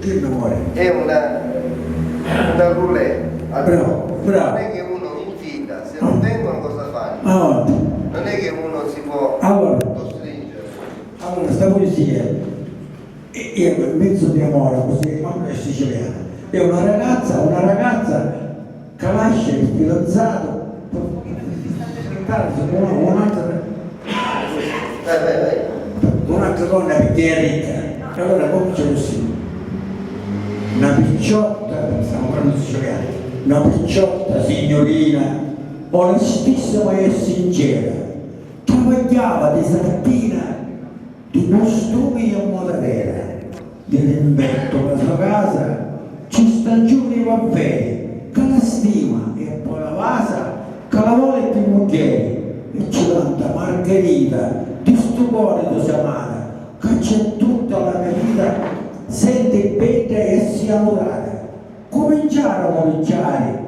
Che memoria? È una roulette. Bravo, bravo. Non è che uno incita, se non vengono cosa fanno? Allora, Non è che uno si può costringere. allora sta poesia è quel mezzo di amore, così quando è siciliana. È una ragazza che lascia il fidanzato per un'altra donna perché è ricca. E allora comincia così. Una picciotta, stiamo parlando di siciliani, una picciotta signorina, onestissima e sincera, travagliava di sartina, di costumi e moda vera, dell'invento la sua casa, ci stagioni va bene, che la stima e poi la vasa, che la vuole più moglie, e ci canta Margherita, di stupore si amata, che c'è tutta la mia vita, sente bene e si amorare. Cominciarono a cominciare.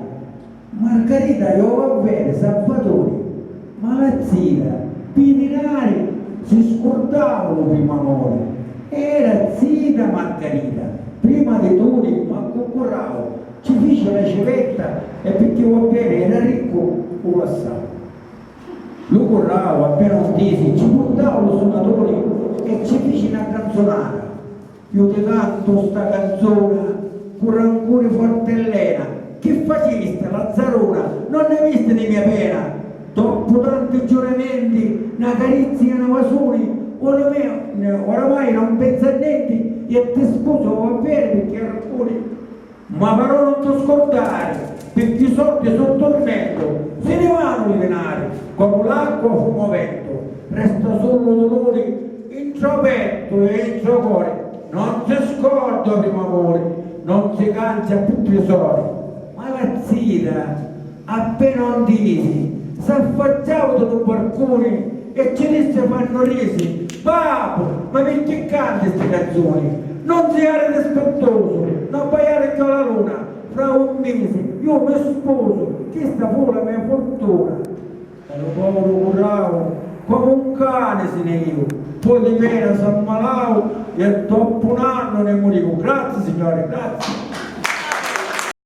Margherita io va bene, Salvatore, malazzina, pininari, si scordavano prima amore. Era zita Margherita, prima di tutti, ma concorravo, ci fece la civetta e perché va bene, era ricco, lo assai. Lo corravo, appena un tesi, ci portavo lo suonatore e ci fece una canzonata. Io ti canto sta canzone con rancore fortellena, che faceste Lazzarona, non ne viste di mia pena, dopo tanti giuramenti, una carizia e una vasoni, oramai non pensa a niente e ti sposo va bene perché rancori, ma però non ti scordare, perché i soldi sono tormento, se ne vanno i denari, come l'acqua fumo vento, resta solo dolore in suo petto e in suo cuore. Non si scorda primo amore, non si cancia più tesori, ma la zita, appena un disi, si affacciava da un balcone e ci disse fanno risi, papo, ma perché canti queste canzoni? Non siate dispettoso, non baiare con la luna, fra un mese io mi sposo, questa fu la mia fortuna. E lo povero curavo, come un cane se ne io, poi di pena si ammalavo e dopo un anno ne morivo. Grazie signore, grazie.